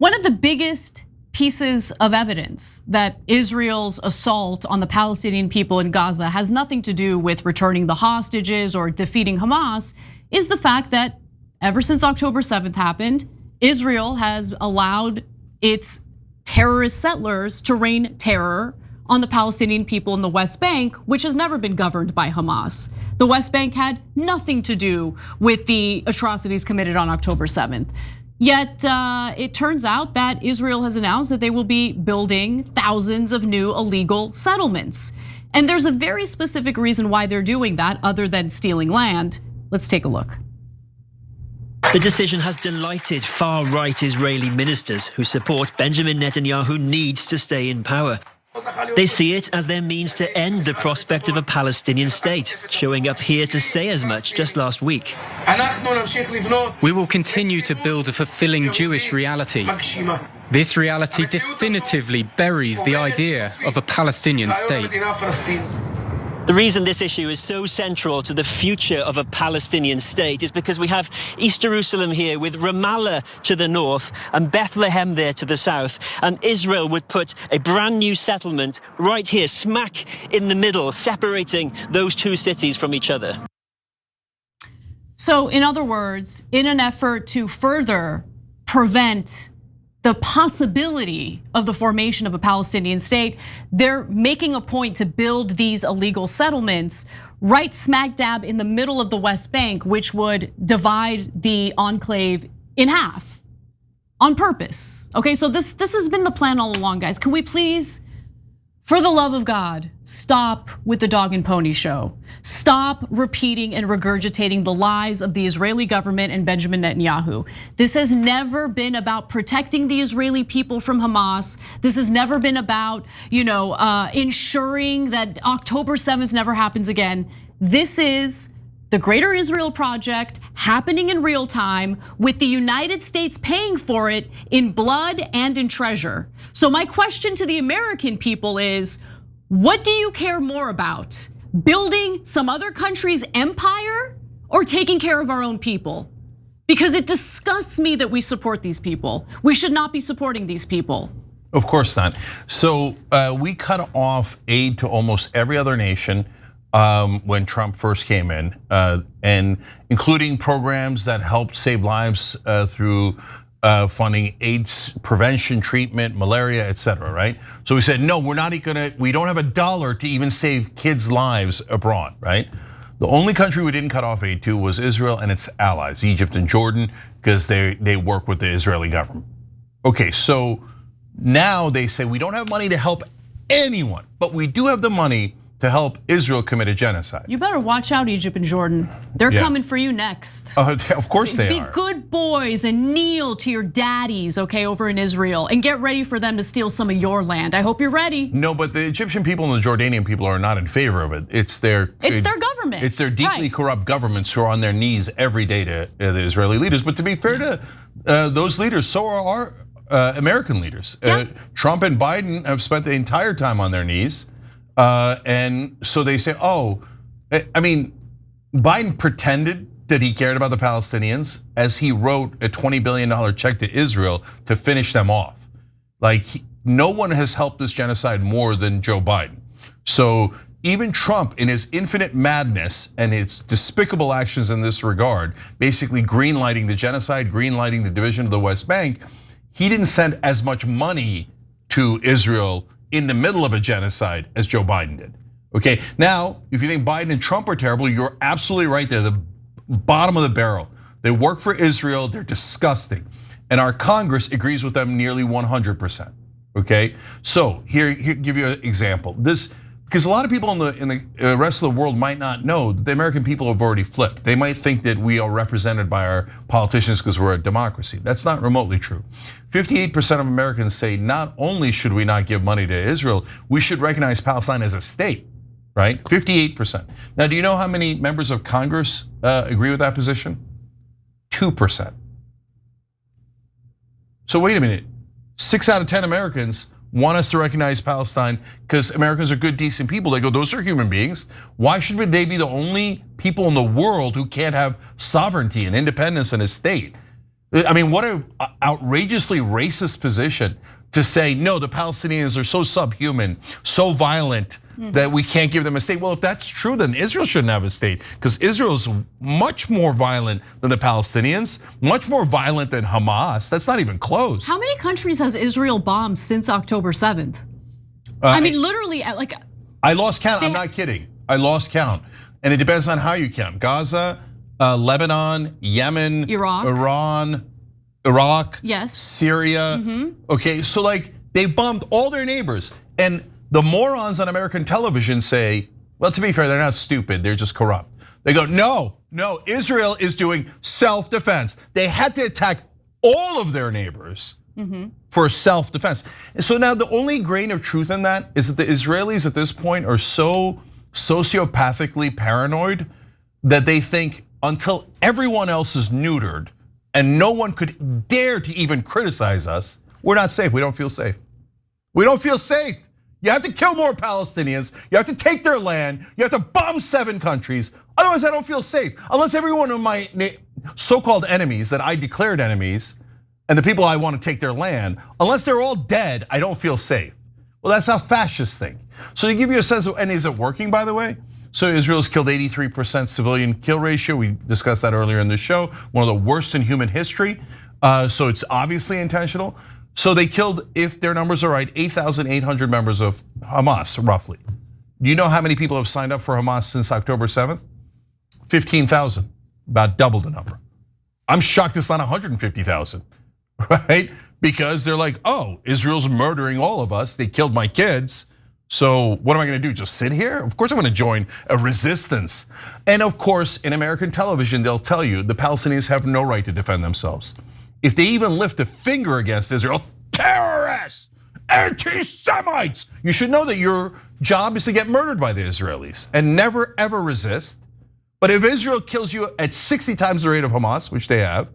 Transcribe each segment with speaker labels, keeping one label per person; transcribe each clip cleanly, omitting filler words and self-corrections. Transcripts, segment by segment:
Speaker 1: One of the biggest pieces of evidence that Israel's assault on the Palestinian people in Gaza has nothing to do with returning the hostages or defeating Hamas is the fact that ever since October 7th happened, Israel has allowed its terrorist settlers to rain terror on the Palestinian people in the West Bank, which has never been governed by Hamas. The West Bank had nothing to do with the atrocities committed on October 7th. Yet it turns out that Israel has announced that they will be building thousands of new illegal settlements. And there's a very specific reason why they're doing that other than stealing land. Let's take a look.
Speaker 2: The decision has delighted far-right Israeli ministers who support Benjamin Netanyahu needs to stay in power. They see it as their means to end the prospect of a Palestinian state, showing up here to say as much just last week.
Speaker 3: We will continue to build a fulfilling Jewish reality. This reality definitively buries the idea of a Palestinian state.
Speaker 2: The reason this issue is so central to the future of a Palestinian state is because we have East Jerusalem here with Ramallah to the north and Bethlehem there to the south. And Israel would put a brand new settlement right here, smack in the middle, separating those two cities from each other.
Speaker 1: So in other words, in an effort to further prevent the possibility of the formation of a Palestinian state, they're making a point to build these illegal settlements right smack dab in the middle of the West Bank, which would divide the enclave in half on purpose. Okay, so this has been the plan all along, guys. Can we please, for the love of God, stop with the dog and pony show? Stop repeating and regurgitating the lies of the Israeli government and Benjamin Netanyahu. This has never been about protecting the Israeli people from Hamas. This has never been about, ensuring that October 7th never happens again. This is the Greater Israel Project happening in real time with the United States paying for it in blood and in treasure. So my question to the American people is, what do you care more about? Building some other country's empire or taking care of our own people? Because it disgusts me that we support these people. We should not be supporting these people.
Speaker 4: Of course not. So we cut off aid to almost every other nation when Trump first came in, and including programs that helped save lives through funding AIDS prevention, treatment, malaria, etc. Right? So we said, no, we're not gonna. We don't have a dollar to even save kids' lives abroad. Right? The only country we didn't cut off aid to was Israel and its allies, Egypt and Jordan, because they work with the Israeli government. Okay, so now they say we don't have money to help anyone, but we do have the money to help Israel commit a genocide.
Speaker 1: You better watch out, Egypt and Jordan. They're coming for you next.
Speaker 4: Of course they are.
Speaker 1: Be good boys and kneel to your daddies, okay, over in Israel, and get ready for them to steal some of your land. I hope you're ready.
Speaker 4: No, but the Egyptian people and the Jordanian people are not in favor of it. It's their
Speaker 1: government.
Speaker 4: It's their deeply corrupt governments who are on their knees every day to the Israeli leaders. But to be fair to those leaders, so are our American leaders. Trump and Biden have spent the entire time on their knees. And so they say, Biden pretended that he cared about the Palestinians as he wrote a $20 billion check to Israel to finish them off. Like, no one has helped this genocide more than Joe Biden. So even Trump, in his infinite madness and its despicable actions in this regard, basically greenlighting the genocide, greenlighting the division of the West Bank, he didn't send as much money to Israel in the middle of a genocide as Joe Biden did. Okay, now, if you think Biden and Trump are terrible, you're absolutely right. They're the bottom of the barrel. They work for Israel, they're disgusting. And our Congress agrees with them nearly 100%, okay? So here give you an example. Because a lot of people in the rest of the world might not know that the American people have already flipped. They might think that we are represented by our politicians because we're a democracy. That's not remotely true. 58% of Americans say not only should we not give money to Israel, we should recognize Palestine as a state, right? 58%. Now, do you know how many members of Congress agree with that position? 2%. So wait a minute, 6 out of 10 Americans want us to recognize Palestine because Americans are good, decent people. They go, those are human beings. Why should they be the only people in the world who can't have sovereignty and independence in a state? I mean, what an outrageously racist position to say, no, the Palestinians are so subhuman, so violent that we can't give them a state. Well, if that's true, then Israel shouldn't have a state, because Israel's much more violent than the Palestinians, much more violent than Hamas. That's not even close.
Speaker 1: How many countries has Israel bombed since October 7th? I mean, literally, like.
Speaker 4: I lost count, I'm not kidding. I lost count. And it depends on how you count. Gaza, Lebanon, Yemen, Iran, Iraq,
Speaker 1: yes,
Speaker 4: Syria. Okay, so like they bombed all their neighbors, and the morons on American television say, well, to be fair, they're not stupid, they're just corrupt. They go, no, Israel is doing self-defense. They had to attack all of their neighbors for self-defense. And so now the only grain of truth in that is that the Israelis at this point are so sociopathically paranoid that they think until everyone else is neutered and no one could dare to even criticize us, we're not safe, we don't feel safe. We don't feel safe. You have to kill more Palestinians, you have to take their land, you have to bomb 7 countries, otherwise I don't feel safe. Unless every one of my so-called enemies that I declared enemies, and the people I want to take their land, unless they're all dead, I don't feel safe. Well, that's how fascists think. So to give you a sense of, and is it working, by the way? So Israel's killed 83% civilian kill ratio. We discussed that earlier in the show. One of the worst in human history. So it's obviously intentional. So they killed, if their numbers are right, 8,800 members of Hamas, roughly. Do you know how many people have signed up for Hamas since October 7th? 15,000, about double the number. I'm shocked it's not 150,000, right? Because they're like, oh, Israel's murdering all of us. They killed my kids. So what am I gonna do, just sit here? Of course I'm gonna join a resistance. And of course, in American television, they'll tell you the Palestinians have no right to defend themselves. If they even lift a finger against Israel, terrorists, anti-Semites. You should know that your job is to get murdered by the Israelis and never ever resist. But if Israel kills you at 60 times the rate of Hamas, which they have,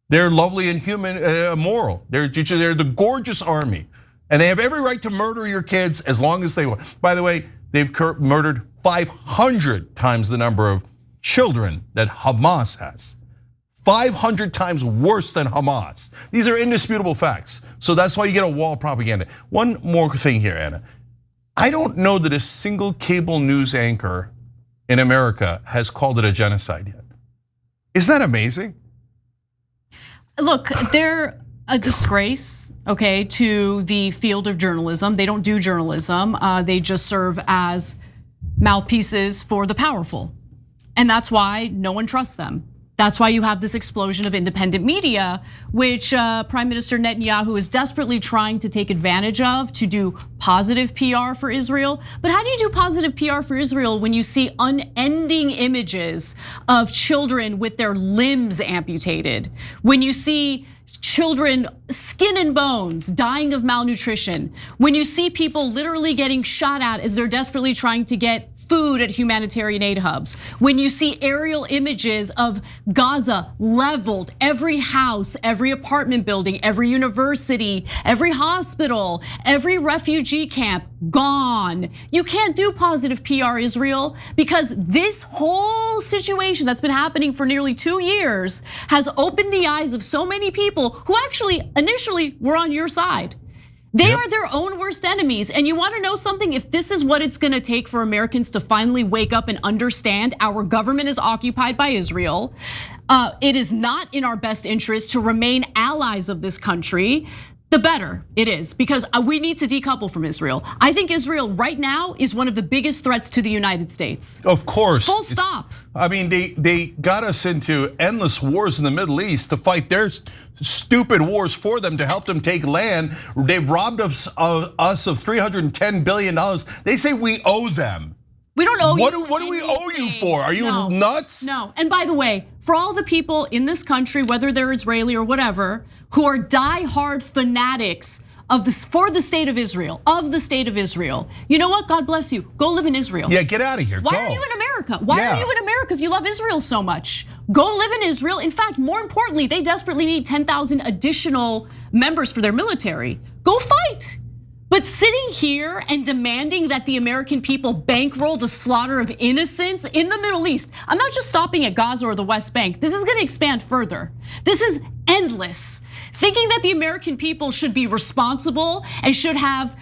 Speaker 4: they're lovely and human, moral. They're the gorgeous army. And they have every right to murder your kids as long as they want. By the way, they've murdered 500 times the number of children that Hamas has. 500 times worse than Hamas. These are indisputable facts. So that's why you get a wall of propaganda. One more thing here, Anna. I don't know that a single cable news anchor in America has called it a genocide yet. Isn't that amazing?
Speaker 1: Look, they're a disgrace, okay, to the field of journalism. They don't do journalism. They just serve as mouthpieces for the powerful. And that's why no one trusts them. That's why you have this explosion of independent media, which Prime Minister Netanyahu is desperately trying to take advantage of to do positive PR for Israel. But how do you do positive PR for Israel when you see unending images of children with their limbs amputated? When you see children, skin and bones, dying of malnutrition. When you see people literally getting shot at as they're desperately trying to get food at humanitarian aid hubs. When you see aerial images of Gaza leveled, every house, every apartment building, every university, every hospital, every refugee camp gone. You can't do positive PR, Israel, because this whole situation that's been happening for nearly 2 years has opened the eyes of so many people who actually initially were on your side. They are their own worst enemies. And you wanna know something? If this is what it's gonna take for Americans to finally wake up and understand our government is occupied by Israel, it is not in our best interest to remain allies of this country, the better it is, because we need to decouple from Israel. I think Israel right now is one of the biggest threats to the United States.
Speaker 4: Of course.
Speaker 1: Full stop.
Speaker 4: I mean, they got us into endless wars in the Middle East to fight their stupid wars for them, to help them take land. They've robbed us of $310 billion. They say we owe them.
Speaker 1: We don't owe you.
Speaker 4: What do we owe you for? Are you nuts?
Speaker 1: No. And by the way, for all the people in this country, whether they're Israeli or whatever, who are diehard fanatics for the state of Israel, you know what? God bless you. Go live in Israel.
Speaker 4: Yeah, get out of here.
Speaker 1: Why are you in America? Why are you in America if you love Israel so much? Go live in Israel. In fact, more importantly, they desperately need 10,000 additional members for their military. Go fight. But sitting here and demanding that the American people bankroll the slaughter of innocents in the Middle East, I'm not just stopping at Gaza or the West Bank. This is gonna expand further. This is endless. Thinking that the American people should be responsible and should have,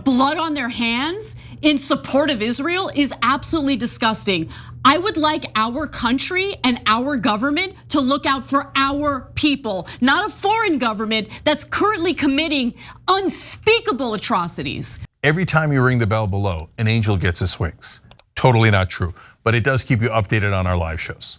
Speaker 1: blood on their hands in support of Israel is absolutely disgusting. I would like our country and our government to look out for our people, not a foreign government that's currently committing unspeakable atrocities.
Speaker 4: Every time you ring the bell below, an angel gets his wings. Totally not true, but it does keep you updated on our live shows.